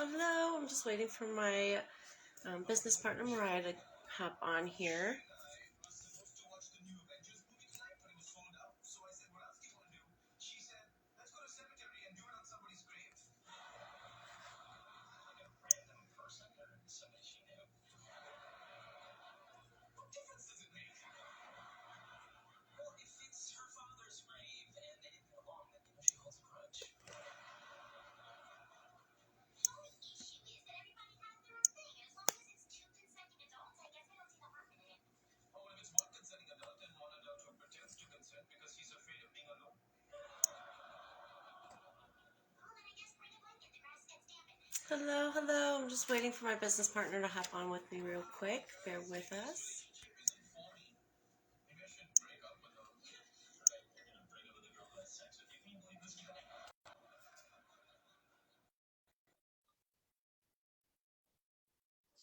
Hello, I'm just waiting for my business partner Mariah to hop on here. Hello, hello. I'm just waiting for my business partner to hop on with me real quick. Bear with us.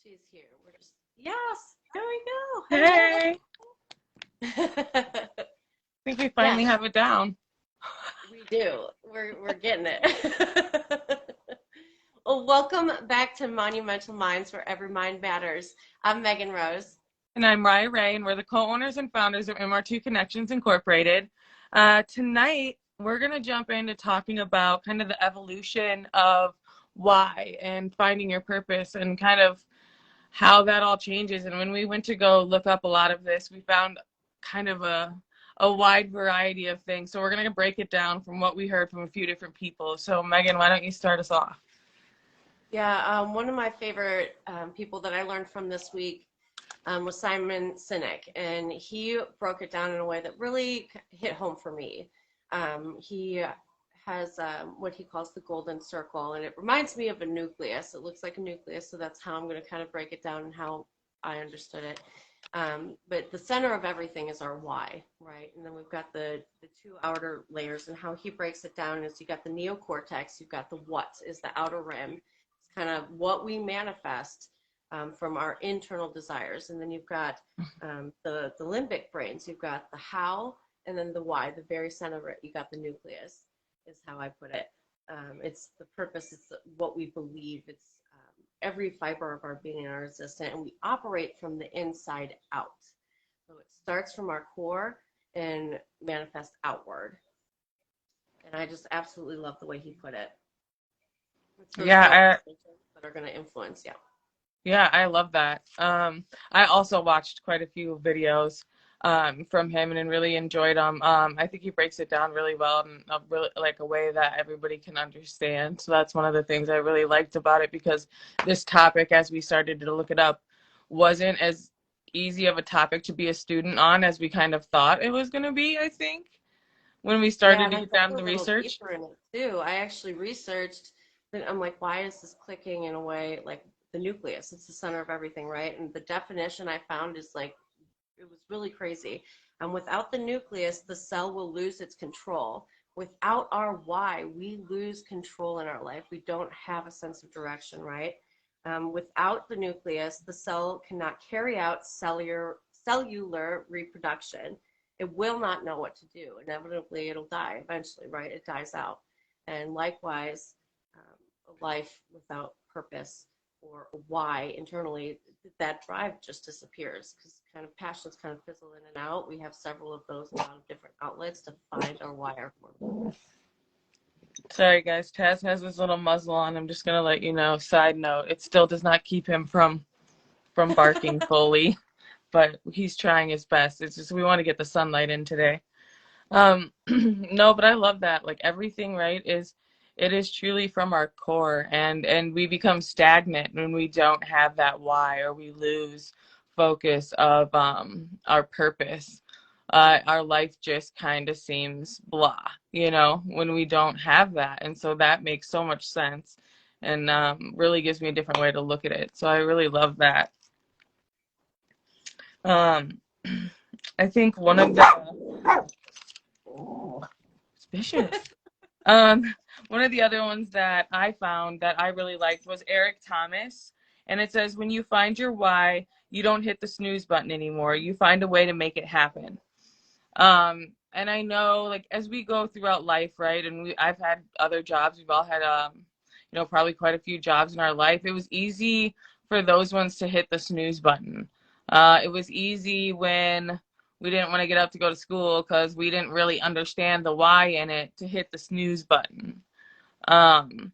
She's here. We're just yes. There we go. Hey, I think we finally have it down. We do. We're getting it. Well, welcome back to Monumental Minds, where every mind matters. I'm Megan Rose. And I'm Rye Ray, and we're the co-owners and founders of MR2 Connections Incorporated. Tonight, we're going to jump into talking about kind of the evolution of why and finding your purpose and kind of how that all changes. And when we went to go look up a lot of this, we found kind of a wide variety of things. So we're going to break it down from what we heard from a few different people. So Megan, why don't you start us off? Yeah, one of my favorite people that I learned from this week was Simon Sinek, and he broke it down in a way that really hit home for me. He has what he calls the golden circle, and it reminds me of a nucleus. It looks like a nucleus, so that's how I'm going to kind of break it down and how I understood it. But the center of everything is our why, right? And then we've got the two outer layers, and how he breaks it down is you got the neocortex, you've got the what is the outer rim. It's kind of what we manifest from our internal desires. And then you've got the limbic brains, you've got the how, and then the why, the very center of it, you got the nucleus, is how I put it. It's the purpose, it's what we believe, it's every fiber of our being and our existence, and we operate from the inside out. So it starts from our core and manifests outward. And I just absolutely love the way he put it. It's those Yeah, that are going to influence you. Yeah, I love that. I also watched quite a few videos from him and really enjoyed them. I think he breaks it down really well in a really like a way that everybody can understand. So that's one of the things I really liked about it, because this topic, as we started to look it up, wasn't as easy of a topic to be a student on as we kind of thought it was going to be, I think, when we Yeah, started and to I get dug down a the little research. deeper in it too. I actually researched, and I'm like, why is this clicking in a way like the nucleus? It's the center of everything, right? And the definition I found is like, it was really crazy. And without the nucleus, the cell will lose its control. Without our why, we lose control in our life. We don't have a sense of direction, right? Without the nucleus, the cell cannot carry out cellular reproduction. It will not know what to do. Inevitably, it'll die eventually, right? It dies out. And likewise, a life without purpose or a why internally, that drive just disappears, because kind of passions kind of fizzle in and out. We have several of those, a lot of different outlets to find our why, our purpose. Sorry, guys. Taz has his little muzzle on. I'm just gonna let you know. Side note: it still does not keep him from barking fully, but he's trying his best. It's just we want to get the sunlight in today. No, but I love that. Like everything, right, it is truly from our core, and we become stagnant when we don't have that why, or we lose focus of our purpose. Our life just kind of seems blah, when we don't have that. And so that makes so much sense, and really gives me a different way to look at it. So I really love that. Um, I think one of the suspicious. One of the other ones that I found that I really liked was Eric Thomas. And it says, when you find your why, you don't hit the snooze button anymore. You find a way to make it happen. And I know, like, as we go throughout life, right, and I've had other jobs, we've all had, you know, probably quite a few jobs in our life, it was easy for those ones to hit the snooze button. It was easy when we didn't want to get up to go to school because we didn't really understand the why in it, to hit the snooze button. Um,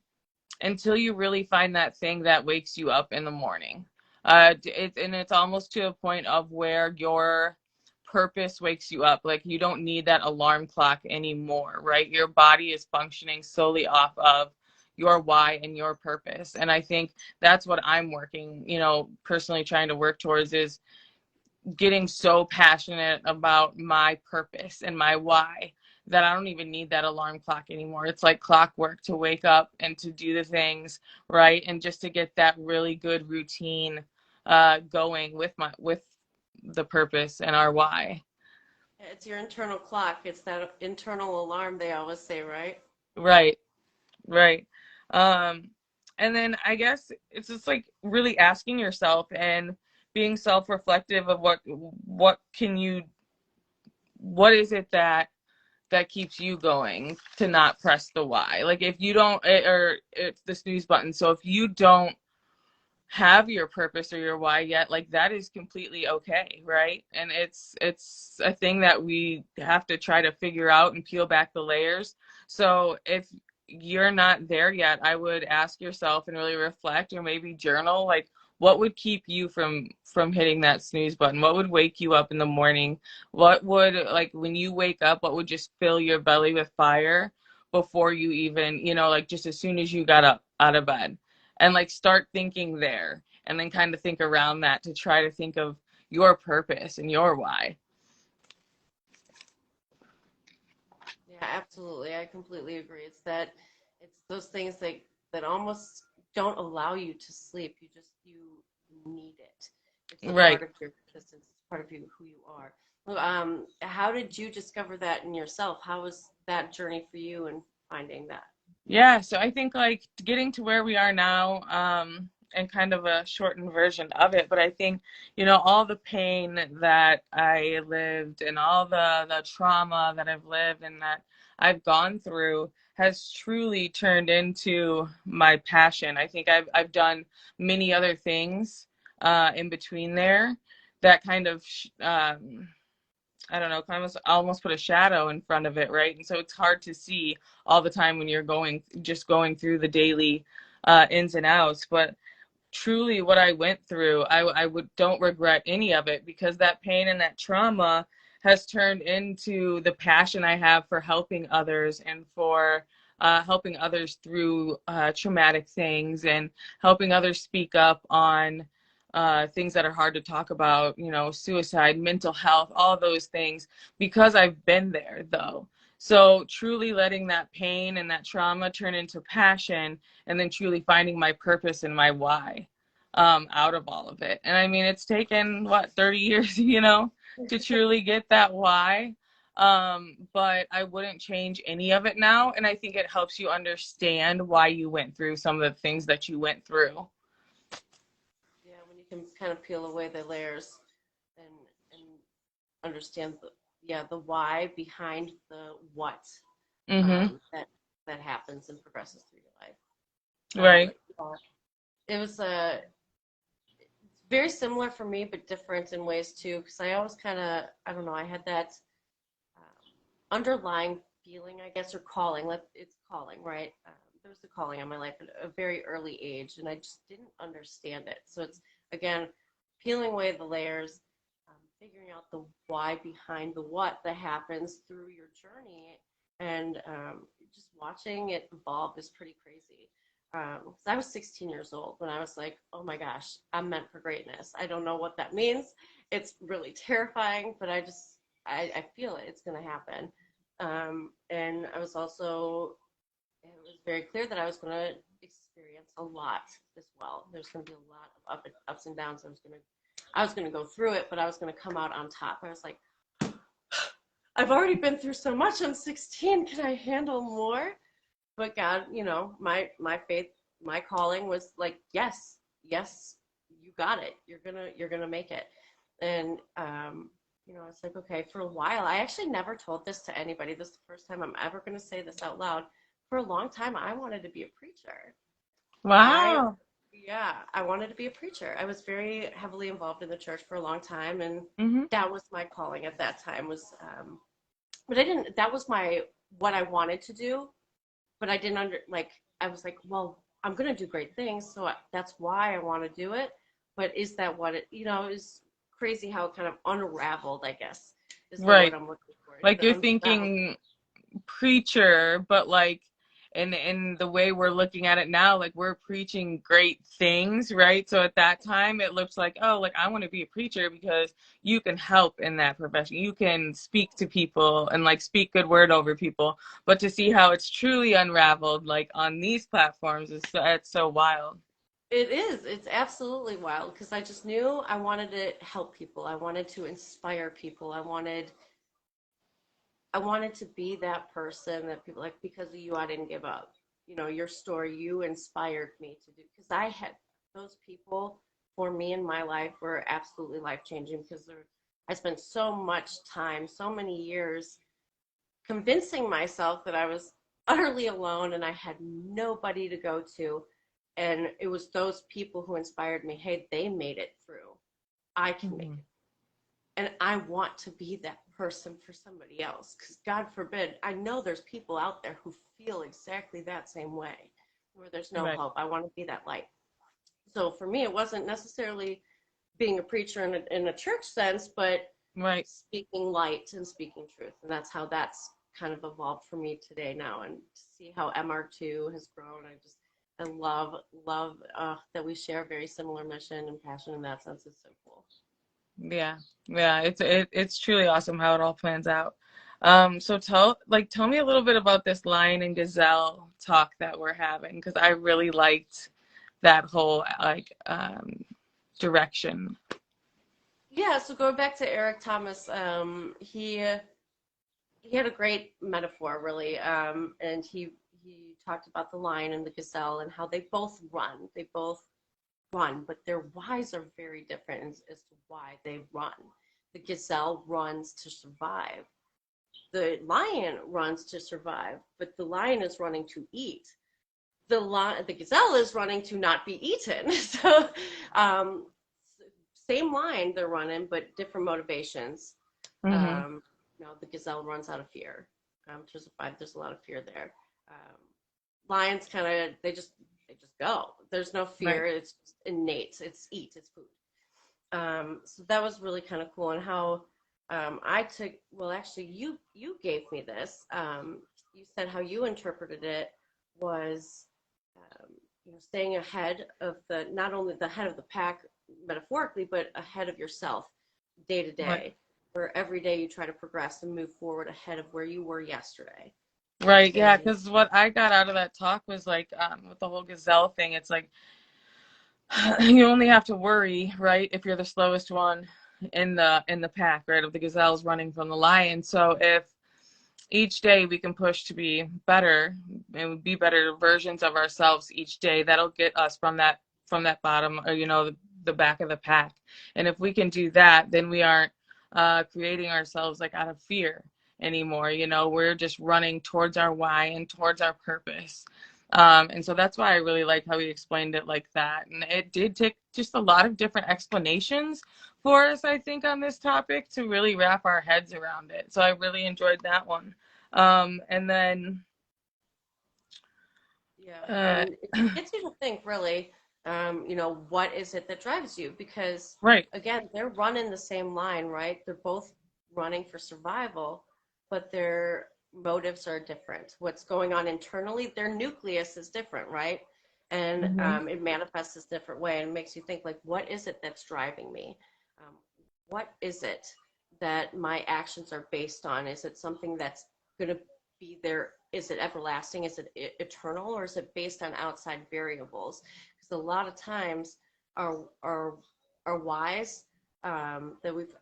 until you really find that thing that wakes you up in the morning. And it's almost to a point of where your purpose wakes you up. Like, you don't need that alarm clock anymore, right? Your body is functioning solely off of your why and your purpose. And I think that's what I'm working, you know, personally trying to work towards, is getting so passionate about my purpose and my why that I don't even need that alarm clock anymore. It's like clockwork to wake up and to do the things, right? And just to get that really good routine going with the purpose and our why. It's your internal clock. It's that internal alarm they always say, right? Right, right. Um, and then I guess it's just like really asking yourself and being self-reflective of what can you, what is it that keeps you going to not press the why. Like, if you don't, or it's the snooze button. So if you don't have your purpose or your why yet, like, that is completely okay, right? And it's a thing that we have to try to figure out and peel back the layers. So if you're not there yet, I would ask yourself and really reflect, or maybe journal, like, what would keep you from hitting that snooze button? What would wake you up in the morning? What would, like, when you wake up, what would just fill your belly with fire before you even, you know, like, just as soon as you got up out of bed? And like, start thinking there, and then kind of think around that to try to think of your purpose and your why. Yeah, absolutely. I completely agree. It's those things that almost don't allow you to sleep. You need it. It's a Right. part of your existence. It's part of you, who you are. Well, how did you discover that in yourself? How was that journey for you in finding that? Yeah, so I think, like, getting to where we are now, and kind of a shortened version of it, but I think, you know, all the pain that I lived and all the trauma that I've lived and that I've gone through has truly turned into my passion. I think I've done many other things in between there that kind of I don't know, kind of almost put a shadow in front of it, right? And so it's hard to see all the time when you're going through the daily ins and outs. But truly, what I went through, I would don't regret any of it, because that pain and that trauma has turned into the passion I have for helping others, and for helping others through traumatic things, and helping others speak up on things that are hard to talk about, you know, suicide, mental health, all those things, because I've been there, though. So truly letting that pain and that trauma turn into passion, and then truly finding my purpose and my why out of all of it. And I mean, it's taken, what, 30 years, you know, to truly get that why. But I wouldn't change any of it now. And I think it helps you understand why you went through some of the things that you went through. Yeah, when you can kind of peel away the layers and and understand the why behind the what Mm-hmm. that happens and progresses through your life. Right. Yeah. It was very similar for me, but different in ways too. Because I always kind of, I don't know, I had that underlying feeling, I guess, or calling. Like, it's calling, right? There was a calling on my life at a very early age, and I just didn't understand it. So it's, again, peeling away the layers, figuring out the why behind the what that happens through your journey, and just watching it evolve is pretty crazy. 'Cause I was 16 years old when I was like, oh my gosh, I'm meant for greatness. I don't know what that means. It's really terrifying, but I feel it. It's going to happen. And I was also, it was very clear that I was going to experience a lot as well. There's going to be a lot of ups and downs. I was going to go through it, but I was going to come out on top. I was like, I've already been through so much. I'm 16. Can I handle more? But God, my faith, my calling was like, yes, yes, you got it. You're gonna make it. And it's like, okay, for a while, I actually never told this to anybody. This is the first time I'm ever gonna say this out loud. For a long time, I wanted to be a preacher. I, Wow. yeah, I wanted to be a preacher. I was very heavily involved in the church for a long time, and Hmm. that was my calling at that time was, but I didn't, that was what I wanted to do, but I didn't I was like, well, I'm going to do great things. So that's why I want to do it. But is that what it, is crazy how it kind of unraveled, I guess, is the word Right. I'm looking for. Like The you're unraveled. thinking preacher, but like in the way we're looking at it now, like we're preaching great things, right? So at that time it looks like, oh, like I want to be a preacher because you can help in that profession. You can speak to people and like speak good word over people. But to see how it's truly unraveled like on these platforms is it's so wild. It is. It's absolutely wild because I just knew I wanted to help people. I wanted to inspire people. I wanted to be that person that people like, because of you, I didn't give up. Your story, you inspired me to do, because I had those people for me in my life were absolutely life changing because I spent so much time, so many years convincing myself that I was utterly alone and I had nobody to go to. And it was those people who inspired me. Hey, they made it through. I can make Mhm. it, and I want to be that person for somebody else. Because God forbid, I know there's people out there who feel exactly that same way, where there's no Right. hope. I want to be that light. So for me, it wasn't necessarily being a preacher in a church sense, but Right. speaking light and speaking truth. And that's how that's kind of evolved for me today now. And to see how MR2 has grown, I love that we share a very similar mission and passion in that sense. It's so cool. Yeah, yeah, it's truly awesome how it all plans out. So tell me a little bit about this lion and gazelle talk that we're having because I really liked that whole direction. Yeah, so going back to Eric Thomas, he had a great metaphor, really, and he talked about the lion and the gazelle and how they both run. They both run, but their whys are very different as to why they run. The gazelle runs to survive. The lion runs to survive, but the lion is running to eat. The gazelle is running to not be eaten. So, um, same line they're running, but different motivations. Hmm. Um, the gazelle runs out of fear. To survive, there's a lot of fear there. Um, Lions kind of they just go. There's no Right. fear. It's just innate. It's eat. It's food. So that was really kind of cool, and how I took. Well, actually, you gave me this. You said how you interpreted it was, um, staying ahead of the not only the head of the pack metaphorically, but ahead of yourself day to Right. day. Where every day you try to progress and move forward ahead of where you were yesterday. Right. Yeah. And Because what I got out of that talk was like with the whole gazelle thing, it's like you only have to worry, right, if you're the slowest one in the pack, right, of the gazelles running from the lion. So if each day we can push to be better and be better versions of ourselves each day, that'll get us from that bottom or the back of the pack. And if we can do that, then we aren't creating ourselves like out of fear anymore. We're just running towards our why and towards our purpose. And so that's why I really like how he explained it like that. And it did take just a lot of different explanations for us, I think, on this topic to really wrap our heads around it. So I really enjoyed that one. And then, yeah, uh, and it gets you to think really, what is it that drives you? Because right. again, they're running the same line, right? They're both running for survival, but their motives are different. What's going on internally, their nucleus is different, right? And Hmm. it manifests this different way and makes you think like, what is it that's driving me? Um, what is it that my actions are based on? Is it something that's going to be there? Is it everlasting? Is it eternal? Or is it based on outside variables? Because a lot of times our whys, that we've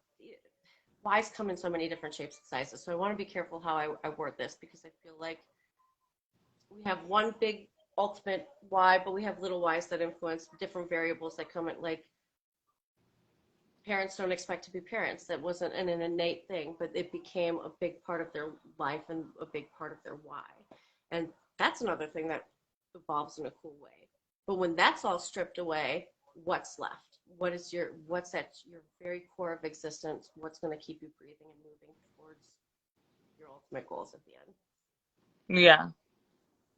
whys come in so many different shapes and sizes. So I want to be careful how I word this, because I feel like we have one big ultimate why, but we have little whys that influence different variables that come in, like parents don't expect to be parents. That wasn't an innate thing, but it became a big part of their life and a big part of their why. And that's another thing that evolves in a cool way. But when that's all stripped away, what's left? What's at your very core of existence? What's going to keep you breathing and moving towards your ultimate goals at the end? Yeah.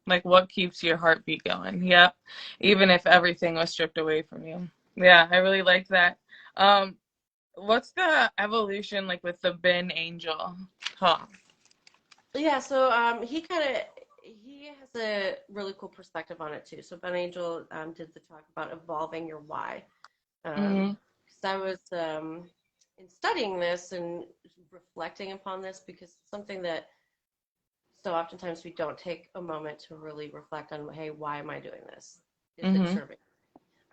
Like what keeps your heartbeat going? Yep. Even if everything was stripped away from you. Yeah, I really like that. Um, what's the evolution like with the Ben Angel? Huh. Yeah, so he has a really cool perspective on it too. So Ben Angel did the talk about evolving your why. Mm-hmm. Because I was in studying this and reflecting upon this because it's something that so oftentimes we don't take a moment to really reflect on, hey, why am I doing this? Is it Mm-hmm. serving?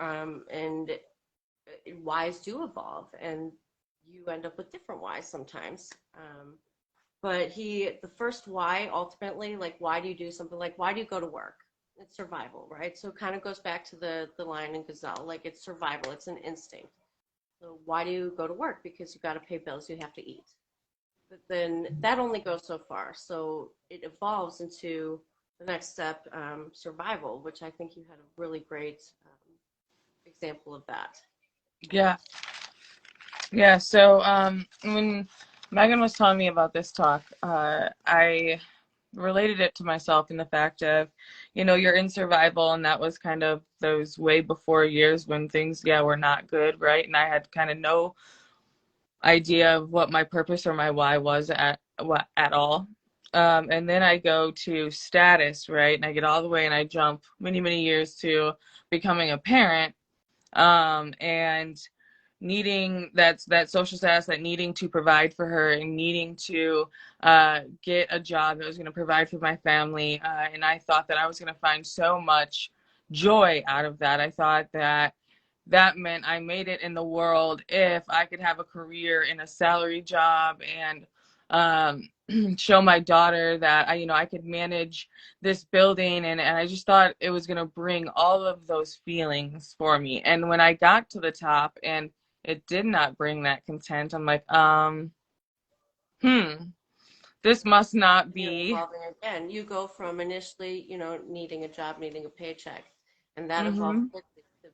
And whys do evolve, and you end up with different whys sometimes. But the first why ultimately, like, why do you do something? Like, why do you go to work? It's survival, right? So it kind of goes back to the lion and gazelle. Like, it's survival. It's an instinct. So why do you go to work? Because you got to pay bills. You have to eat. But then that only goes so far. So it evolves into the next step, survival, which I think you had a really great example of that. Yeah. Yeah. So when Megan was telling me about this talk, I related it to myself in the fact of, you're in survival, and that was kind of those way before years when things, yeah, were not good, right? And I had kind of no idea of what my purpose or my why was at all. And then I go to status, right? And I get all the way and I jump many, many years to becoming a parent, and needing that social status, that needing to provide for her and needing to get a job that was going to provide for my family. And I thought that I was going to find so much joy out of that. I thought that that meant I made it in the world if I could have a career in a salary job and show my daughter that I could manage this building, and I just thought it was going to bring all of those feelings for me. And when I got to the top and it did not bring that content, I'm like, hmm, this must not You're be. evolving again. You go from initially, needing a job, needing a paycheck, and that evolved Hmm. quickly to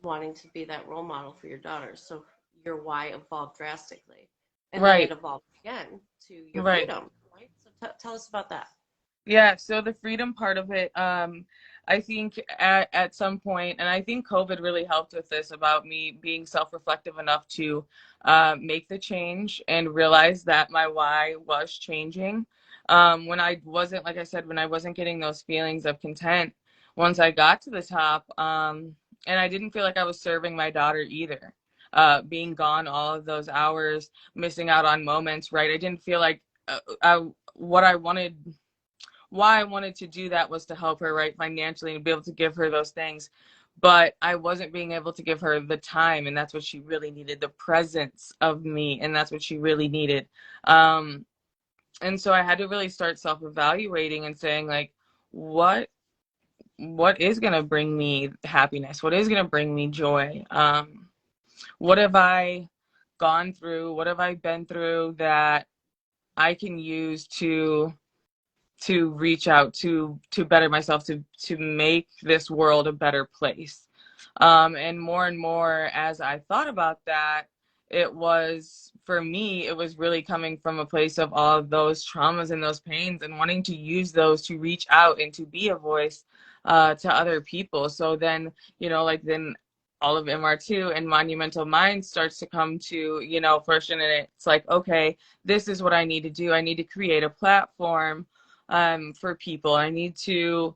wanting to be that role model for your daughter. So your why evolved drastically. And then it Right, evolved again to your right. freedom, right? So tell us about that. Yeah, so the freedom part of it, I think at some point, and I think COVID really helped with this about me being self-reflective enough to make the change and realize that my why was changing. When I wasn't, like I said, when I wasn't getting those feelings of content, once I got to the top, and I didn't feel like I was serving my daughter either. Being gone all of those hours, missing out on moments, right? I didn't feel like what I wanted, why I wanted to do that was to help her, right, financially and be able to give her those things. But I wasn't being able to give her the time, and that's what she really needed, the presence of me, and that's what she really needed. Um, and so I had to really start self-evaluating and saying, like, what what is going to bring me happiness? What is going to bring me joy? What have I gone through? What have I been through that I can use to reach out to better myself, to make this world a better place. And more as I thought about that, it was, for me, it was really coming from a place of all of those traumas and those pains and wanting to use those to reach out and to be a voice to other people. So then, like then all of MR2 and Monumental Minds starts to come to, fruition. And it's like, okay, this is what I need to do. I need to create a platform for people. I need to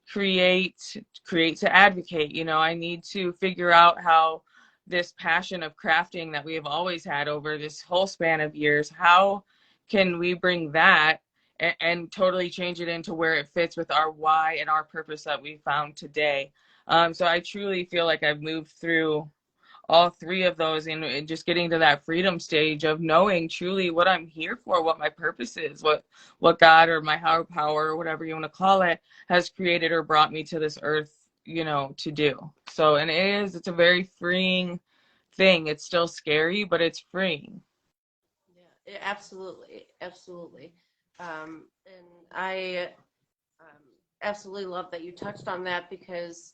create to advocate. I need to figure out how this passion of crafting that we have always had over this whole span of years, how can we bring that and totally change it into where it fits with our why and our purpose that we found today. So I truly feel like I've moved through all three of those, and just getting to that freedom stage of knowing truly what I'm here for, what my purpose is, what God or my higher power or whatever you want to call it has created or brought me to this earth, to do. So, and it's a very freeing thing. It's still scary, but it's freeing. Absolutely, absolutely. And I absolutely love that you touched on that because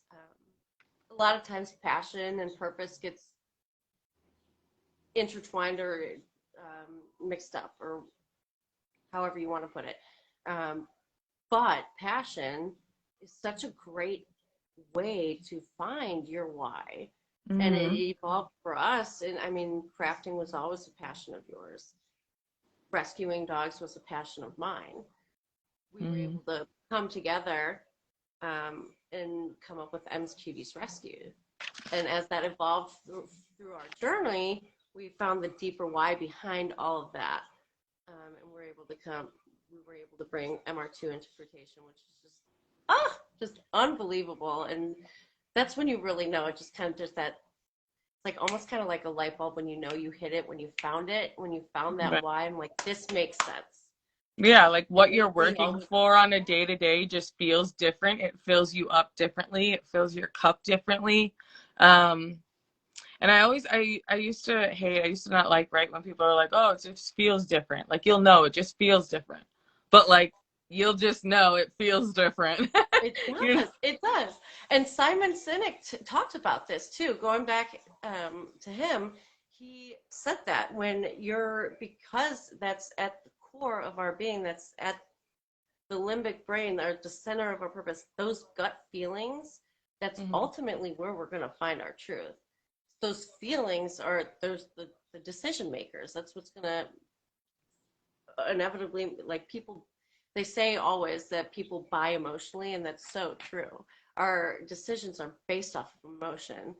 a lot of times passion and purpose gets intertwined or mixed up, or however you want to put it. But passion is such a great way to find your why. And it evolved for us. And I mean, crafting was always a passion of yours. Rescuing dogs was a passion of mine. We were able to come together and come up with M's Cuties Rescue. And as that evolved through our journey, we found the deeper why behind all of that. And we were able to bring MR2 into fruition, which is just unbelievable. And that's when you really know. It just kind of just that, like almost kind of like a light bulb when you know you hit it, when you found that why. I'm like, this makes sense. Yeah, like what you're working for on a day-to-day just feels different. It fills you up differently. It fills your cup differently. And I used to not like, right, when people are like, oh, it just feels different. Like, you'll know, it just feels different. But like, you'll just know it feels different. It does. It does. And Simon Sinek talked about this too. Going back to him, he said that because that's at the core of our being, that's at the limbic brain, or the center of our purpose, those gut feelings, that's ultimately where we're going to find our truth. Those feelings are the decision makers. That's what's going to inevitably, like, people, they say always that people buy emotionally, and that's so true. Our decisions are based off of emotion.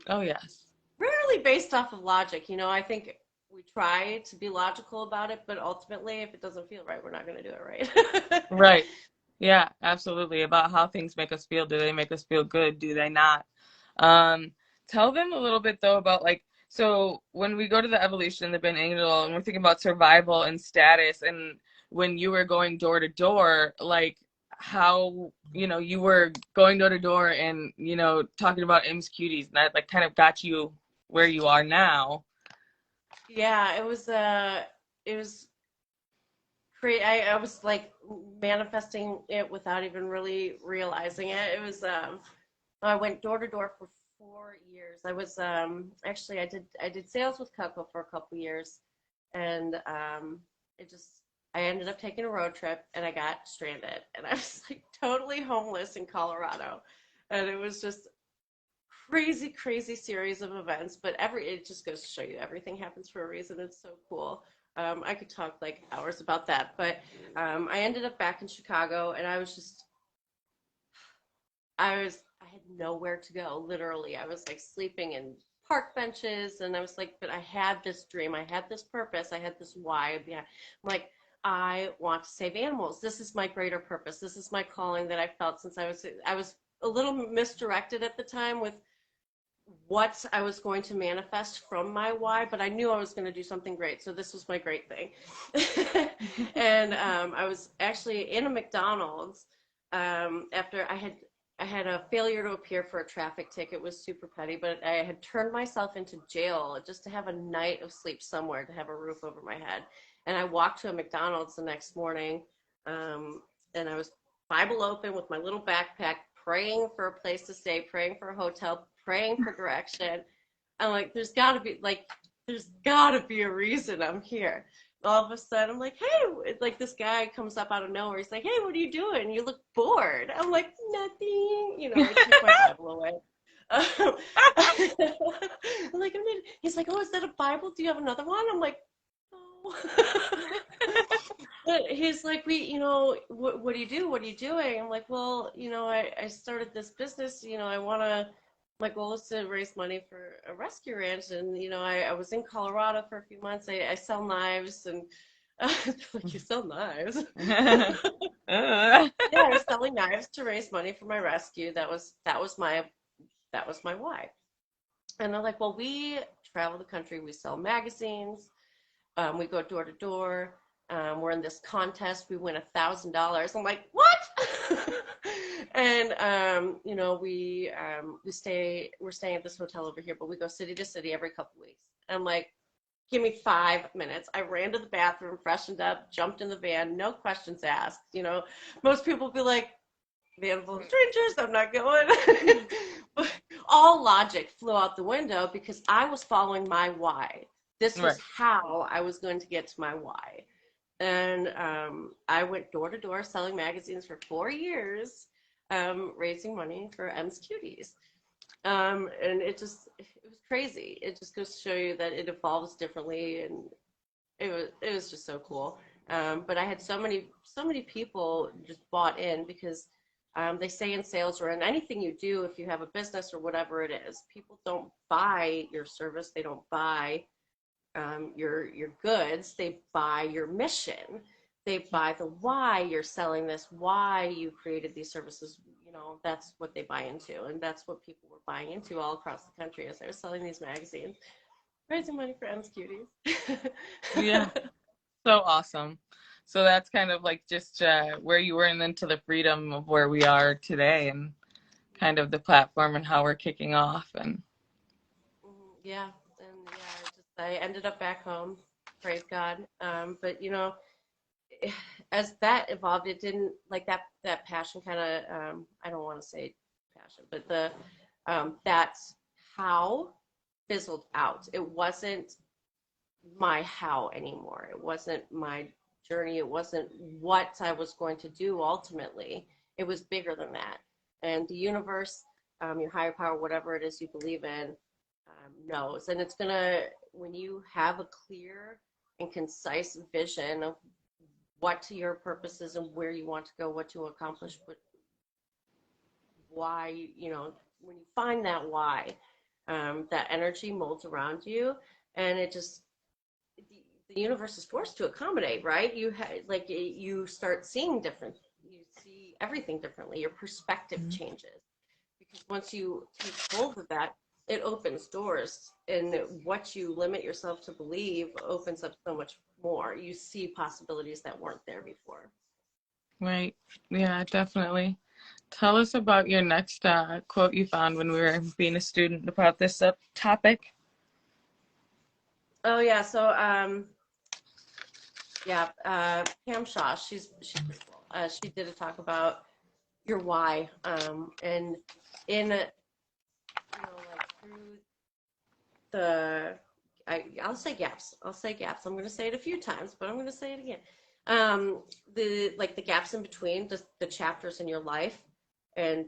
Oh, yes. Rarely based off of logic. You know, I think we try to be logical about it, but ultimately, if it doesn't feel right, we're not going to do it right. Right. Yeah, absolutely. About how things make us feel. Do they make us feel good? Do they not? Tell them a little bit, though, about, like, so when we go to the evolution, the Ben Angle, and we're thinking about survival and status, and when you were going door to door, like, how, you were going door to door and, talking about M's Cuties, and that, like, kind of got you where you are now. Yeah, it was great. I was like manifesting it without even really realizing it. It was I went door to door for 4 years. I was actually I did sales with Coco for a couple years, and I ended up taking a road trip, and I got stranded, and I was like totally homeless in Colorado, and it was just crazy series of events. But it just goes to show you everything happens for a reason. It's so cool. I could talk like hours about that, but I ended up back in Chicago, and I had nowhere to go. Literally, I was like sleeping in park benches, and I was like, but I had this dream, I had this purpose, I had this why. I'm like, I want to save animals. This is my greater purpose. This is my calling that I felt since I was a little misdirected at the time with what I was going to manifest from my why, but I knew I was going to do something great. So this was my great thing. And I was actually in a McDonald's after I had a failure to appear for a traffic ticket. It was super petty, but I had turned myself into jail just to have a night of sleep somewhere, to have a roof over my head. And I walked to a McDonald's the next morning, and I was Bible open with my little backpack, praying for a place to stay, praying for a hotel, praying for direction. I'm like, there's got to be a reason I'm here. All of a sudden, I'm like, hey, like this guy comes up out of nowhere. He's like, hey, what are you doing? You look bored. I'm like, nothing. I keep my Bible away. I'm like, he's like, oh, is that a Bible? Do you have another one? I'm like, no. But he's like, what do you do? What are you doing? I'm like, well, I started this business. My goal is to raise money for a rescue ranch. And, I was in Colorado for a few months. I sell knives, and like, you sell knives? Yeah, I was selling knives to raise money for my rescue. That was my why. And they're like, well, we travel the country. We sell magazines. We go door to door. We're in this contest. We win $1,000. I'm like, what? And we're staying at this hotel over here, but we go city to city every couple weeks. And I'm like, give me 5 minutes. I ran to the bathroom, freshened up, jumped in the van, no questions asked. Most people be like, van full of strangers, I'm not going. all logic flew out the window because I was following my why. This Right. was how I was going to get to my why. And I went door to door selling magazines for 4 years, raising money for M's Cuties. And it was crazy. It just goes to show you that it evolves differently, and it was just so cool. But I had so many people just bought in because they say in sales or in anything you do, if you have a business or whatever it is, people don't buy your service. They don't buy your goods. They buy your mission. They buy the why you're selling this, why you created these services. You know, that's what they buy into, and that's what people were buying into all across the country as I was selling these magazines, raising money for M's Cuties. Yeah. So awesome. So that's kind of like just where you were and then to the freedom of where we are today and kind of the platform and how we're kicking off. And Yeah, and yeah, I ended up back home, praise God. But you know, as that evolved, it didn't like that passion kind of I don't want to say passion, but the that's how fizzled out. It wasn't my how anymore. It wasn't my journey. It wasn't what I was going to do ultimately. It was bigger than that. And the universe, your higher power, whatever it is you believe in, knows. And it's going to, when you have a clear and concise vision of what your purpose is and where you want to go, what to accomplish, but why, you know, when you find that why, that energy molds around you, and it just the universe is forced to accommodate, right? Like you start seeing different, you see everything differently. Your perspective changes because once you take hold of that, it opens doors, and what you limit yourself to believe opens up so much more. You see possibilities that weren't there before. right. Yeah, definitely. Tell us about your next quote you found when we were being a student about this topic. Oh yeah, so yeah, Pam Shaw, she's pretty cool. She did a talk about your why, and in like through I'll say gaps. I'll say gaps. I'm going to say it a few times, but I'm going to say it again. The gaps in between the chapters in your life and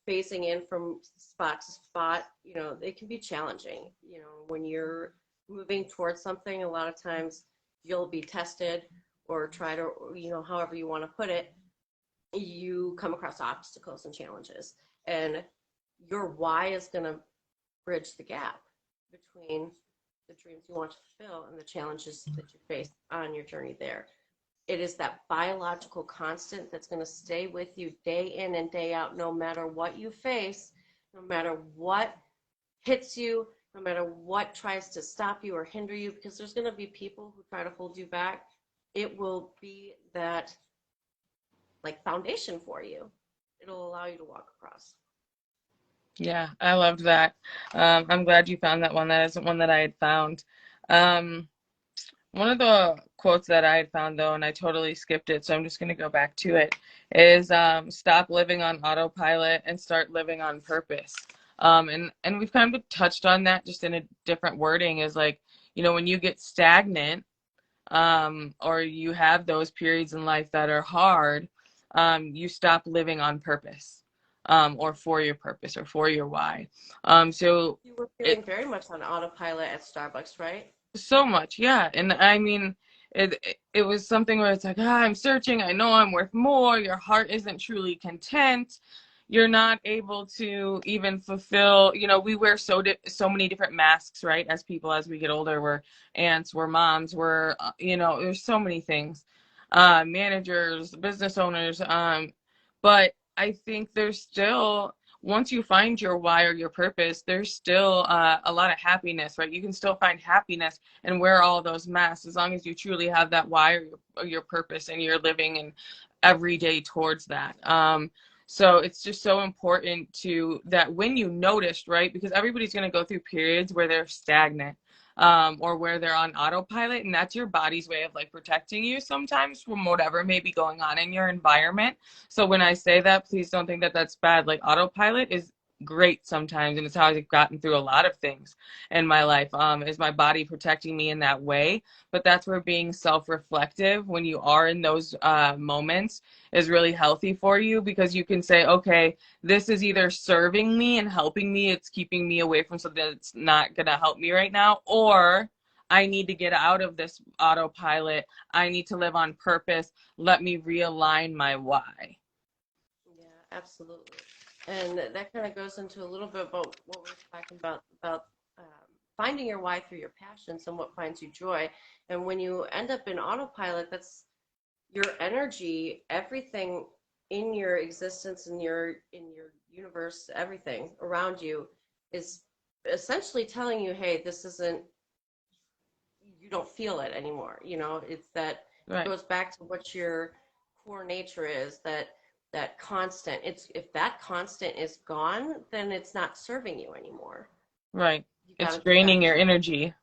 phasing in from spot to spot, you know, it can be challenging. You know, when you're moving towards something, a lot of times you'll be tested or try to, you know, however you want to put it, you come across obstacles and challenges. And your why is going to bridge the gap between the dreams you want to fulfill and the challenges that you face on your journey there. It is that biological constant that's going to stay with you day in and day out, no matter what you face, no matter what hits you, no matter what tries to stop you or hinder you, because there's going to be people who try to hold you back. It will be that like foundation for you. It'll allow you to walk across. Yeah, I loved that. I'm glad you found that one. That isn't one that I had found. Um, One of the quotes that I had found though, and I totally skipped it, so I'm just going to go back to it, is stop living on autopilot and start living on purpose. And we've kind of touched on that just in a different wording, is like, you know, when you get stagnant, or you have those periods in life that are hard, you stop living on purpose, or for your purpose or for your why. So You were it, feeling very much on autopilot at Starbucks, right? so much, yeah. And I mean, it was something where it's like, I'm searching. I know I'm worth more. Your heart isn't truly content. You're not able to even fulfill. You know, we wear so many different masks, right? As people, as we get older, we're aunts, we're moms, we're you know, there's so many things, managers, business owners. But I think there's still, once you find your why or your purpose, there's still a lot of happiness, right? You can still find happiness and wear all those masks as long as you truly have that why or your purpose and you're living in every day towards that. So it's just so important to that when you noticed, right? Because everybody's going to go through periods where they're stagnant, or where they're on autopilot, and that's your body's way of like protecting you sometimes from whatever may be going on in your environment. So when I say that, please don't think that that's bad. Like autopilot is great sometimes, and it's how I've gotten through a lot of things in my life. Is my body protecting me in that way? But that's where being self-reflective when you are in those moments is really healthy for you, because you can say, okay, this is either serving me and helping me, it's keeping me away from something that's not going to help me right now, or I need to get out of this autopilot. I need to live on purpose. Let me realign my why. Yeah, absolutely. And that kind of goes into a little bit about what we were talking about finding your why through your passions and what finds you joy. And when you end up in autopilot, that's your energy, everything in your existence, in your universe, everything around you is essentially telling you, hey, this isn't, you don't feel it anymore. It's that it Right. goes back to what your core nature is, that constant. It's if that constant is gone, then it's not serving you anymore. Right. You got It's to go back draining to your that. energy.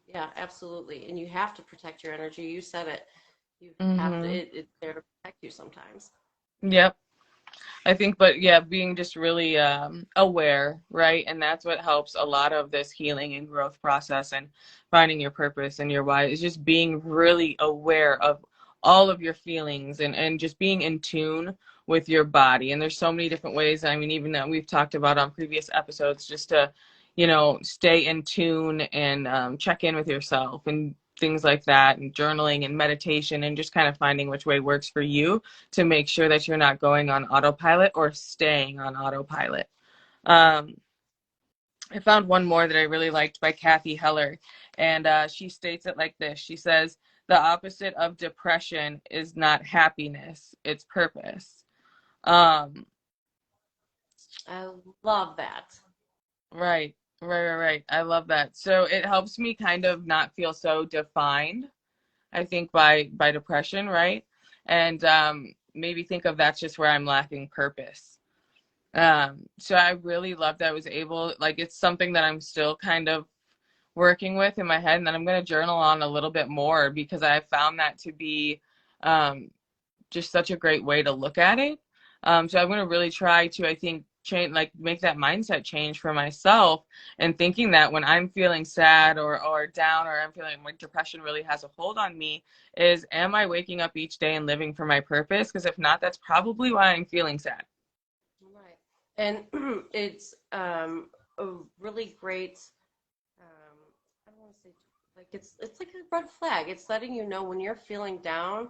Yeah, absolutely. And you have to protect your energy. You said it. You have to. Mm-hmm. It's there to protect you sometimes. Yep. I think, but yeah, being just really aware, right? And that's what helps a lot of this healing and growth process and finding your purpose and your why is just being really aware of all of your feelings and just being in tune with your body. And there's so many different ways. I mean, even that we've talked about on previous episodes, just to, stay in tune and check in with yourself and things like that, and journaling and meditation, and just kind of finding which way works for you to make sure that you're not going on autopilot or staying on autopilot. Um, I found one more that I really liked by Kathy Heller, and she states it like this. She says, the opposite of depression is not happiness, it's purpose. Um, I love that. right, right. I love that. So it helps me kind of not feel so defined, I think, by depression, right? And maybe think of that's just where I'm lacking purpose. So I really love that I was able, like, it's something that I'm still kind of working with in my head, and that I'm going to journal on a little bit more, because I found that to be um, just such a great way to look at it. So I'm going to really try to, I think, change, like, make that mindset change for myself, and thinking that when I'm feeling sad or down, or I'm feeling like depression really has a hold on me, is, am I waking up each day and living for my purpose? Because if not, that's probably why I'm feeling sad. Right. And it's a really great. I don't want to say like it's like a red flag. It's letting you know when you're feeling down,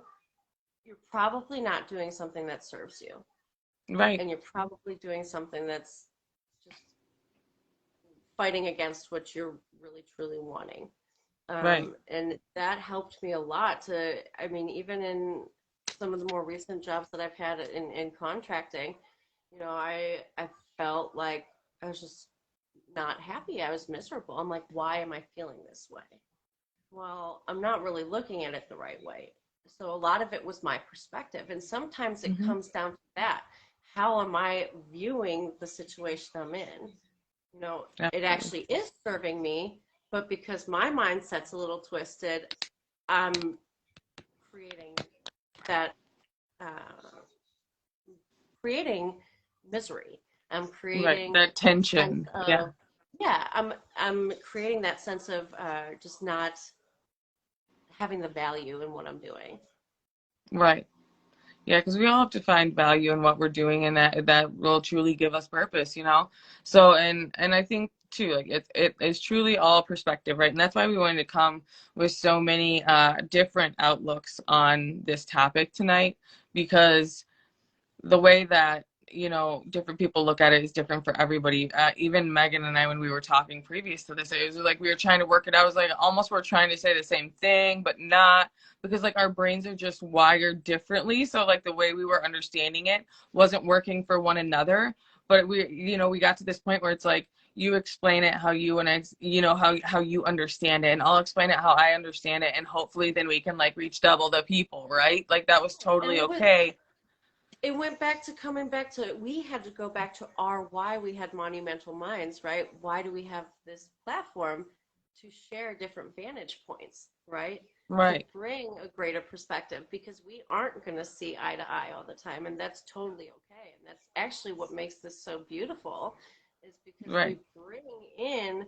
you're probably not doing something that serves you, Right, and you're probably doing something that's just fighting against what you're really truly wanting. right. And that helped me a lot to, I mean, even in some of the more recent jobs that I've had in contracting, I felt like I was just not happy. I was miserable. I'm like, why am I feeling this way? Well, I'm not really looking at it the right way. So a lot of it was my perspective. And sometimes it Hmm. comes down to that. How am I viewing the situation I'm in? It Absolutely. actually is serving me, but because my mindset's a little twisted, I'm creating that, uh, creating misery. I'm Right. creating That that sense tension. Yeah. of, yeah, I'm creating that sense of just not having the value in what I'm doing. Right. Yeah, because we all have to find value in what we're doing, and that will truly give us purpose. So, and I think too, like, it is truly all perspective, right? And that's why we wanted to come with so many different outlooks on this topic tonight, because the way that different people look at it is different for everybody. Even Megan and I, when we were talking previous to this, it was like we were trying to work it out. It was like almost we're trying to say the same thing but not, because like our brains are just wired differently, so like the way we were understanding it wasn't working for one another. But we got to this point where it's like, you explain it how you and I, how you understand it, and I'll explain it how I understand it, and hopefully then we can like reach double the people, right? Like that was And totally okay. it went back to coming back to, we had to go back to our why we had Monumental Minds, right? Why do we have this platform to share different vantage points, right? to Right. bring a greater perspective, because we aren't going to see eye to eye all the time, and that's totally okay. And that's actually what makes this so beautiful, is because Right. we bring in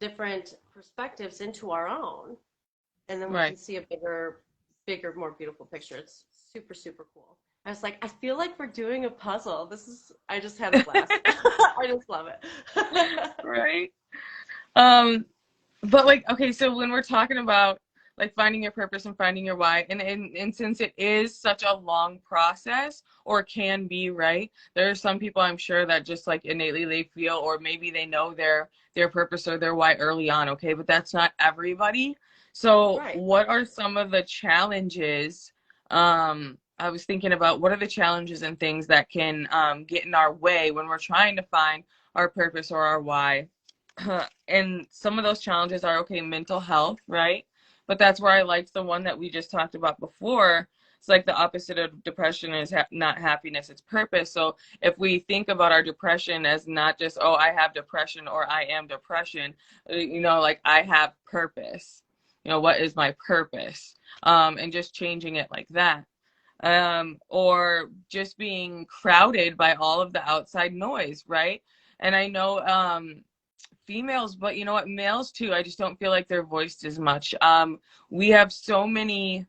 different perspectives into our own, and then we can Right. see a bigger, more beautiful picture. It's super, super cool. I was like, I feel like we're doing a puzzle. I just had a blast. I just love it. Right. Um, but like, okay, so when we're talking about like finding your purpose and finding your why, and since it is such a long process, or can be, right? There are some people I'm sure that just like innately they feel, or maybe they know their purpose or their why early on, okay, but that's not everybody. So Right. what are some of the challenges? I was thinking about what are the challenges and things that can get in our way when we're trying to find our purpose or our why. And some of those challenges are, okay, mental health, right? But that's where I liked the one that we just talked about before. It's like the opposite of depression is not happiness, it's purpose. So if we think about our depression as not just, oh, I have depression or I am depression, like I have purpose. What is my purpose? And just changing it like that. Or just being crowded by all of the outside noise, right? And I know females, but you know what, males too, I just don't feel like they're voiced as much. We have so many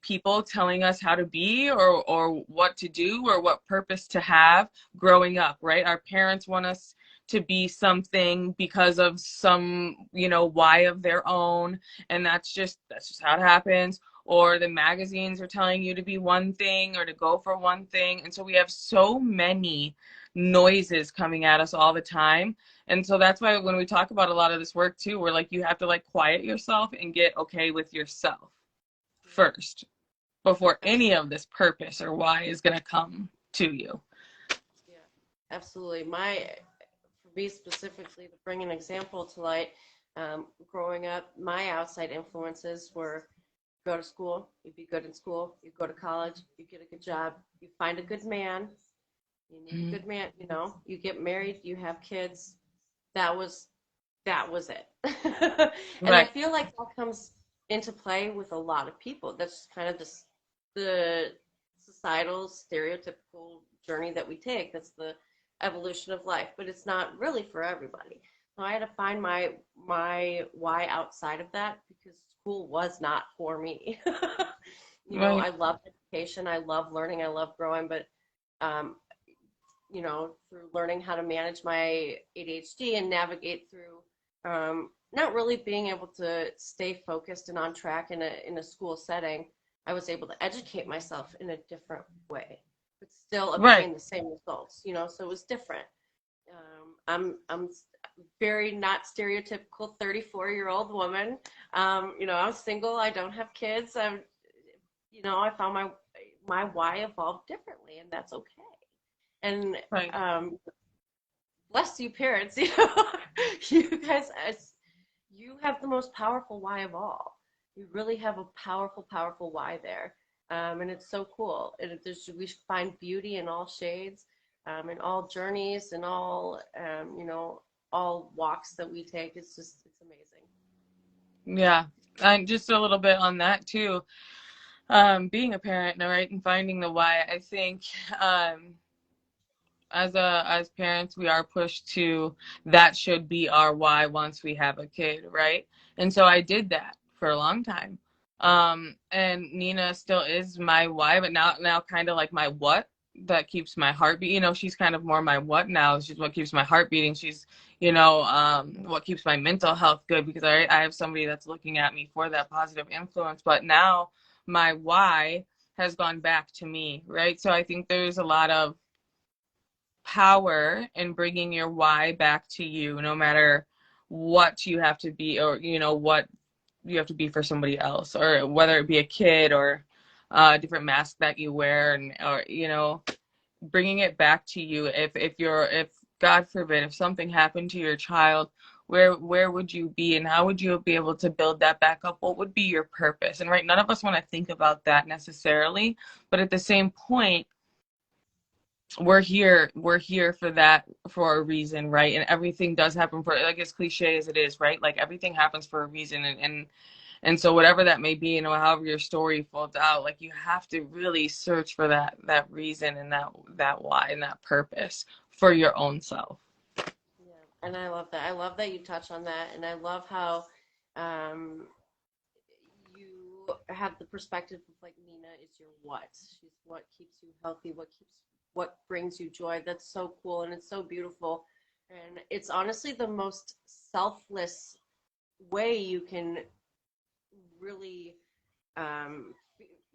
people telling us how to be, or what to do, or what purpose to have growing up, right? Our parents want us to be something because of some, why of their own, and that's just how it happens. Or the magazines are telling you to be one thing or to go for one thing. And so we have so many noises coming at us all the time. And so that's why when we talk about a lot of this work too, we're like, you have to like quiet yourself and get okay with yourself first before any of this purpose or why is going to come to you. Yeah, absolutely. For me specifically, to bring an example to light, growing up, my outside influences were go to school, you be good in school, you go to college, you get a good job, you find a good man, you need a good man, you get married, you have kids. That was that was it. And I Right. feel like that comes into play with a lot of people. That's kind of the societal stereotypical journey that we take. That's the evolution of life, but it's not really for everybody. So I had to find my why outside of that, because school was not for me. Right. I love education, I love learning, I love growing, but um, through learning how to manage my ADHD and navigate through not really being able to stay focused and on track in a school setting, I was able to educate myself in a different way, but still Right. obtain the same results. So it was different. I'm very not stereotypical 34-year-old woman. I'm single. I don't have kids. I found my why evolved differently, and that's okay. And Right. bless you, parents. You guys, you have the most powerful why of all. You really have a powerful, powerful why there, and it's so cool. We find beauty in all shades, in all journeys, in all walks that we take. It's amazing. Yeah. And just a little bit on that too. Being a parent, right, and finding the why, I think um as parents we are pushed to, that should be our why once we have a kid, right? And so I did that for a long time. And Nina still is my why, but now kind of like my what that keeps my heart beat. She's kind of more my what now. She's what keeps my heart beating. She's what keeps my mental health good, because I have somebody that's looking at me for that positive influence. But now my why has gone back to me, right? So I think there's a lot of power in bringing your why back to you, no matter what you have to be, or what you have to be for somebody else, or whether it be a kid or a different mask that you wear, and or bringing it back to you. If God forbid, if something happened to your child, where would you be, and how would you be able to build that back up? What would be your purpose? And right, none of us want to think about that necessarily, but at the same point, we're here for that, for a reason, right? And everything does happen for, like, as cliche as it is, right? Like, everything happens for a reason. And so whatever that may be, however your story folds out, like, you have to really search for that reason and that why and that purpose for your own self. Yeah, and I love that. I love that you touch on that, and I love how um, you have the perspective of like Nina is your what. She's what keeps you healthy, what brings you joy. That's so cool, and it's so beautiful, and it's honestly the most selfless way you can really, um,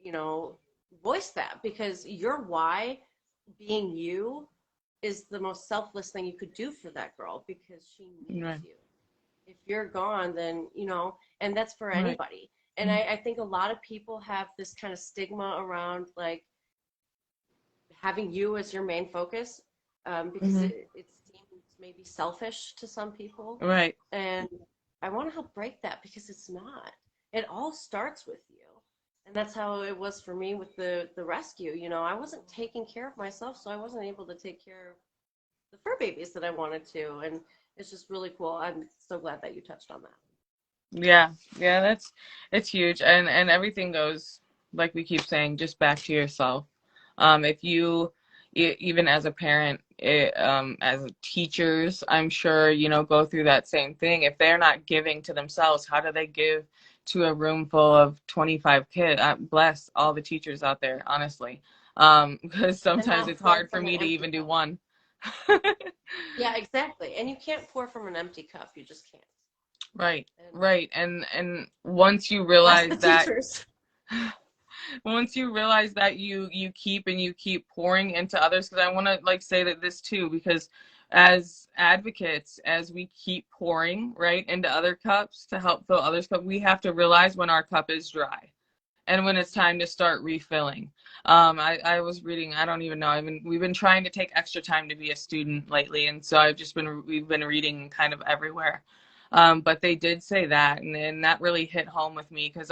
you know, voice that because your why, being you, is the most selfless thing you could do for that girl because she needs Right. you. If you're gone, then, and that's for Right. anybody. And I think a lot of people have this kind of stigma around like having you as your main focus because Mm-hmm. it seems maybe selfish to some people. Right. And I want to help break that because it's not. It all starts with you. And that's how it was for me with the rescue. I wasn't taking care of myself, so I wasn't able to take care of the fur babies that I wanted to. And it's just really cool. I'm so glad that you touched on that. Yeah. Yeah, it's huge. And everything goes, like we keep saying, just back to yourself. If you, even as a parent, as teachers, I'm sure, go through that same thing. If they're not giving to themselves, how do they give to a room full of 25 kids? Bless all the teachers out there, honestly. Because And sometimes not it's pour hard for from an me to empty even do cup. one. Yeah, exactly. And you can't pour from an empty cup. You just can't. Right, And right. And once you bless realize the that, teachers. once you realize that you keep pouring into others, because I want to like say that this too, because as advocates, as we keep pouring right into other cups to help fill others' cup, we have to realize when our cup is dry and when it's time to start refilling. I was reading, I don't even know, we've been trying to take extra time to be a student lately, and so we've been reading kind of everywhere. But they did say that, and that really hit home with me because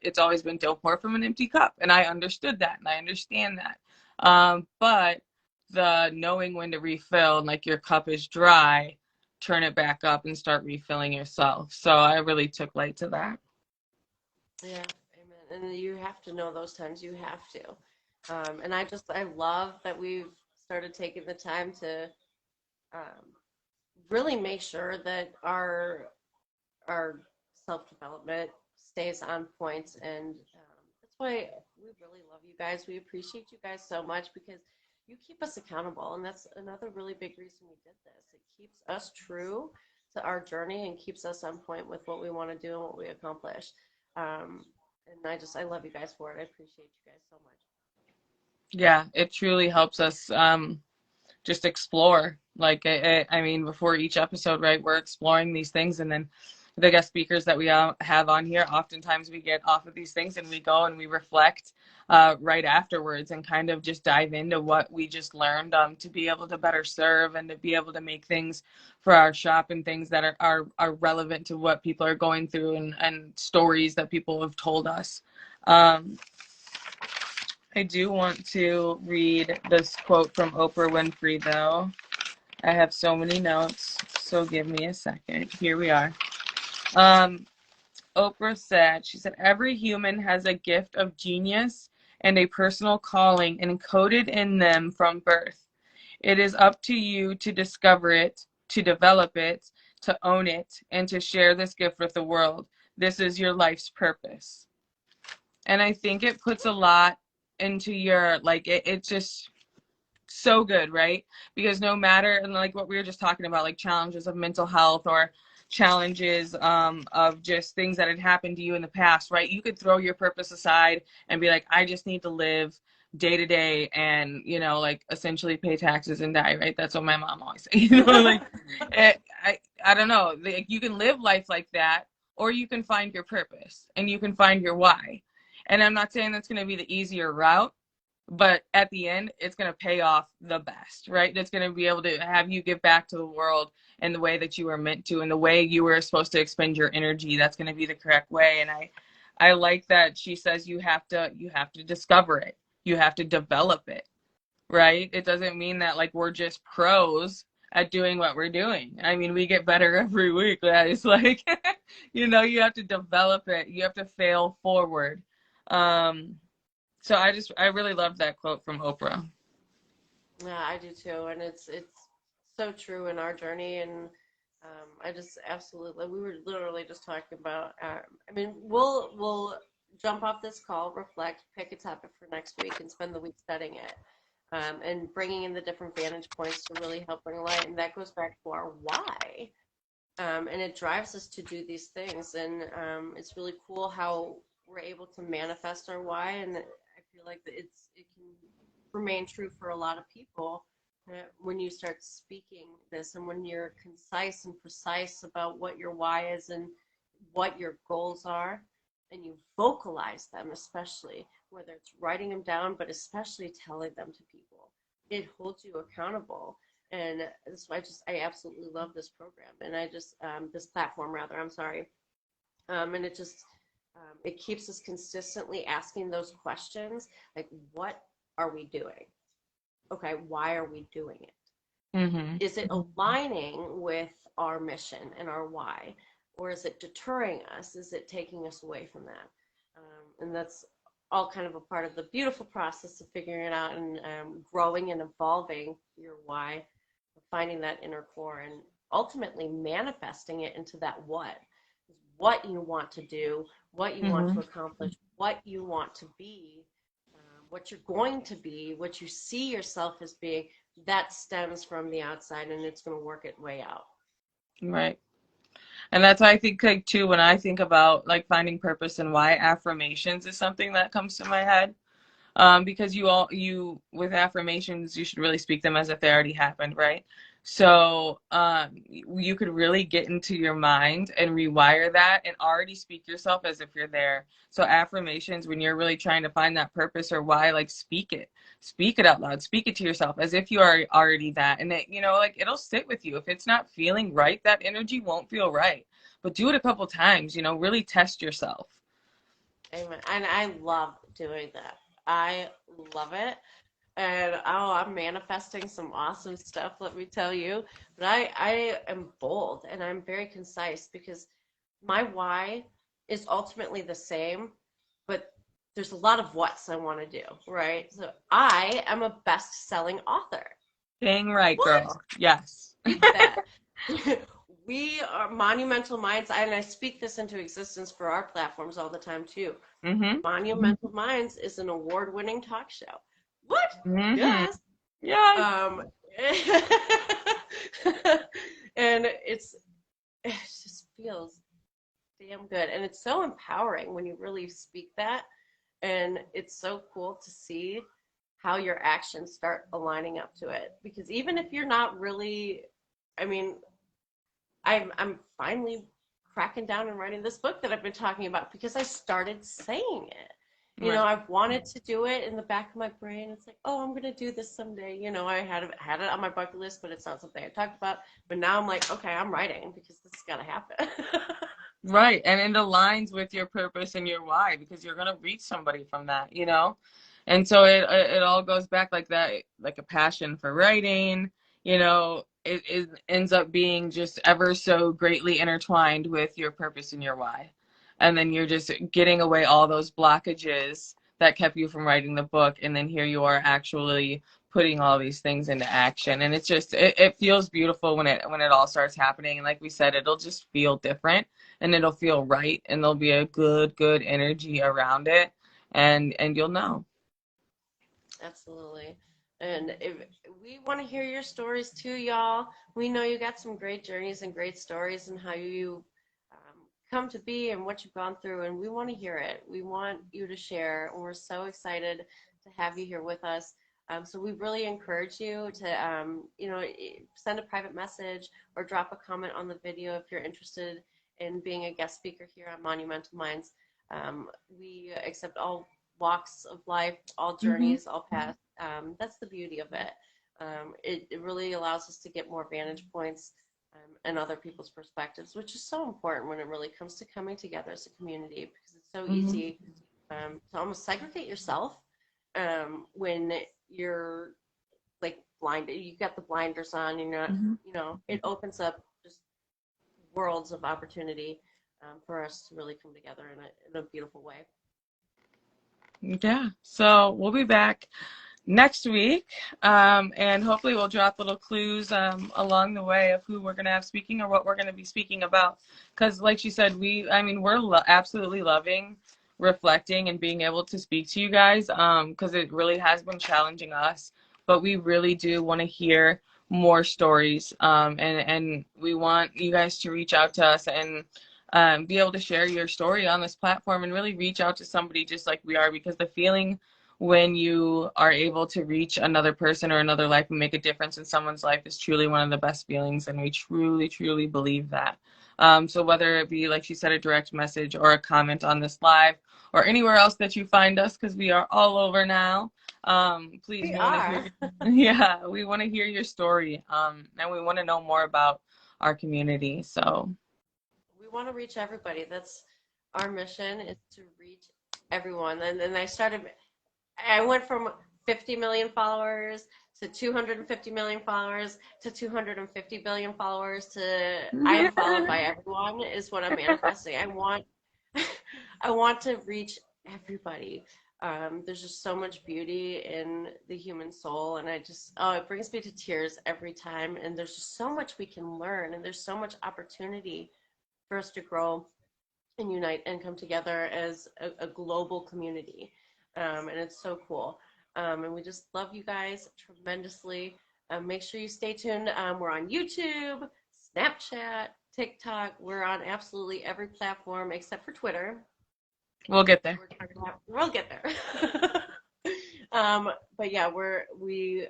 it's always been don't pour from an empty cup, and I understood that, and I understand that. But the knowing when to refill, and like your cup is dry, turn it back up and start refilling yourself. So I really took light to that. Yeah, amen. And you have to know those times. You have to. And I love that we've started taking the time to um, really make sure that our self development stays on point. And that's why we really love you guys. We appreciate you guys so much because you keep us accountable. And that's another really big reason we did this. It keeps us true to our journey and keeps us on point with what we want to do and what we accomplish. Um, and I love you guys for it. I appreciate you guys so much. Yeah, it truly helps us just explore. Like, before each episode, right, we're exploring these things, and then the guest speakers that we have on here, oftentimes we get off of these things and we go and we reflect right afterwards and kind of just dive into what we just learned to be able to better serve and to be able to make things for our shop and things that are relevant to what people are going through and stories that people have told us. Um, I do want to read this quote from Oprah Winfrey, though. I have so many notes, so give me a second. Here we are. Um, Oprah said, she said, every human has a gift of genius and a personal calling encoded in them from birth. It is up to you to discover it, to develop it, to own it, and to share this gift with the world. This is your life's purpose. And I think it puts a lot into your, like, it's just so good, right? Because no matter, and like what we were just talking about, like challenges of mental health or challenges of just things that had happened to you in the past, right? You could throw your purpose aside and be like, I just need to live day to day and, like essentially pay taxes and die, right? That's what my mom always said, like, I don't know. Like, you can live life like that, or you can find your purpose and you can find your why. And I'm not saying that's going to be the easier route, but at the end, it's going to pay off the best, right? It's going to be able to have you give back to the world in the way that you were meant to, and the way you were supposed to expend your energy. That's going to be the correct way. And I like that she says you have to discover it. You have to develop it. right? It doesn't mean that like we're just pros at doing what we're doing. I mean, we get better every week. That is like, you have to develop it. You have to fail forward. Um, so I really love that quote from Oprah. Yeah, I do too, and it's so true in our journey, and I just absolutely we were literally just talking about. I mean, we'll jump off this call, reflect, pick a topic for next week, and spend the week studying it, and bringing in the different vantage points to really help bring light, and that goes back to our why. And it drives us to do these things, and it's really cool how we're able to manifest our why, and I feel like that it can remain true for a lot of people when you start speaking this, and when you're concise and precise about what your why is and what your goals are, and you vocalize them, especially whether it's writing them down, but especially telling them to people, it holds you accountable. And that's why I absolutely love this program, and I just this platform rather, I'm sorry. And it keeps us consistently asking those questions, like, what are we doing? Okay, why are we doing it? Mm-hmm. Is it aligning with our mission and our why? Or is it deterring us? Is it taking us away from that? And that's all kind of a part of the beautiful process of figuring it out, and growing and evolving your why, finding that inner core, and ultimately manifesting it into that what you want to do, what you want Mm-hmm. to accomplish, what you want to be, what you're going to be, what you see yourself as being. That stems from the outside, and it's going to work its way out. Right. And that's why I think like too when I think about like finding purpose and why, affirmations is something that comes to my head. Because you with affirmations, you should really speak them as if they already happened, right? So you could really get into your mind and rewire that and already speak yourself as if you're there. So affirmations, when you're really trying to find that purpose or why, like speak it out loud, speak it to yourself as if you are already that, and it, like it'll sit with you. If it's not feeling right, that energy won't feel right. But do it a couple times, really test yourself. Amen. And I love doing that. I love it. And oh, I'm manifesting some awesome stuff, let me tell you. But I am bold and I'm very concise, because my why is ultimately the same, but there's a lot of what's I want to do, right? So I am a best-selling author. Dang right, What? girl. Yes. Get that. We are Monumental Minds, and I speak this into existence for our platforms all the time too. Mm-hmm. Monumental Minds is an award-winning talk show. What? Mm-hmm. Yes. Yes. Um, and it just feels damn good, and it's so empowering when you really speak that, and it's so cool to see how your actions start aligning up to it. Because even if you're not really, I mean, I'm finally cracking down and writing this book that I've been talking about because I started saying it. Right. I've wanted to do it in the back of my brain. It's like, oh, I'm gonna do this someday. I had it on my bucket list, but it's not something I talked about. But now I'm like, okay, I'm writing because this has got to happen. Right. And it aligns with your purpose and your why because you're gonna reach somebody from that. And so it all goes back like that, like a passion for writing, it ends up being just ever so greatly intertwined with your purpose and your why. And then you're just getting away all those blockages that kept you from writing the book. And then here you are actually putting all these things into action. And it's just it feels beautiful when it all starts happening. And like we said, it'll just feel different and it'll feel right and there'll be a good energy around it and you'll know. Absolutely. And if we want to hear your stories too, y'all. We know you got some great journeys and great stories and how you come to be and what you've gone through, and we want to hear it. We want you to share, and we're so excited to have you here with us. So we really encourage you to, send a private message or drop a comment on the video if you're interested in being a guest speaker here on Monumental Minds. We accept all walks of life, all Mm-hmm. journeys, all paths. That's the beauty of it. It really allows us to get more vantage points and other people's perspectives, which is so important when it really comes to coming together as a community, because it's so Mm-hmm. easy to almost segregate yourself when you're blinded. You got the blinders on, and you're not, you know, it opens up just worlds of opportunity for us to really come together in a beautiful way. Yeah. So we'll be back next week, and hopefully we'll drop little clues along the way of who we're going to have speaking or what we're going to be speaking about. Because like she said, we're absolutely loving reflecting and being able to speak to you guys, because it really has been challenging us, but we really do want to hear more stories, and we want you guys to reach out to us and be able to share your story on this platform and really reach out to somebody just like we are, because the feeling when you are able to reach another person or another life and make a difference in someone's life is truly one of the best feelings, and we truly, truly believe that. So whether it be, like she said, a direct message or a comment on this live or anywhere else that you find us, because we are all over now, please, We we want to hear, are. yeah, we want to hear your story, and we want to know more about our community. So We want to reach everybody. That's our mission, is to reach everyone. And then I went from 50 million followers to 250 million followers to 250 billion followers to I am followed by everyone is what I'm manifesting. I want to reach everybody. There's just so much beauty in the human soul, and it brings me to tears every time. And there's just so much we can learn, and there's so much opportunity for us to grow and unite and come together as a global community. And it's so cool. And we just love you guys tremendously. Make sure you stay tuned. We're on YouTube, Snapchat, TikTok. We're on absolutely every platform except for Twitter. we'll get there. We'll get there. But yeah, we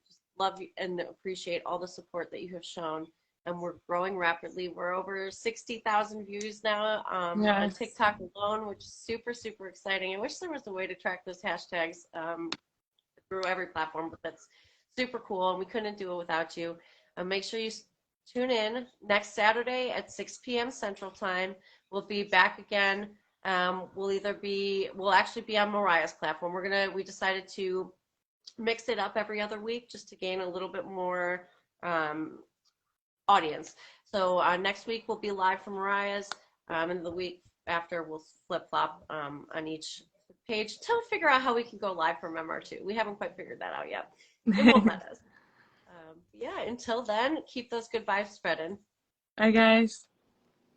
just love you and appreciate all the support that you have shown, and we're growing rapidly. We're over 60,000 views now on TikTok alone, which is super, super exciting. I wish there was a way to track those hashtags through every platform, but that's super cool, and we couldn't do it without you. Make sure you tune in next Saturday at 6 p.m. Central Time. We'll be back again. We'll actually be on Mariah's platform. We decided to mix it up every other week just to gain a little bit more audience. So next week we'll be live from Mariah's, and the week after we'll flip flop on each page to figure out how we can go live from MR2. We haven't quite figured that out yet. It won't let us. Yeah, until then, keep those good vibes spreading. Bye, guys.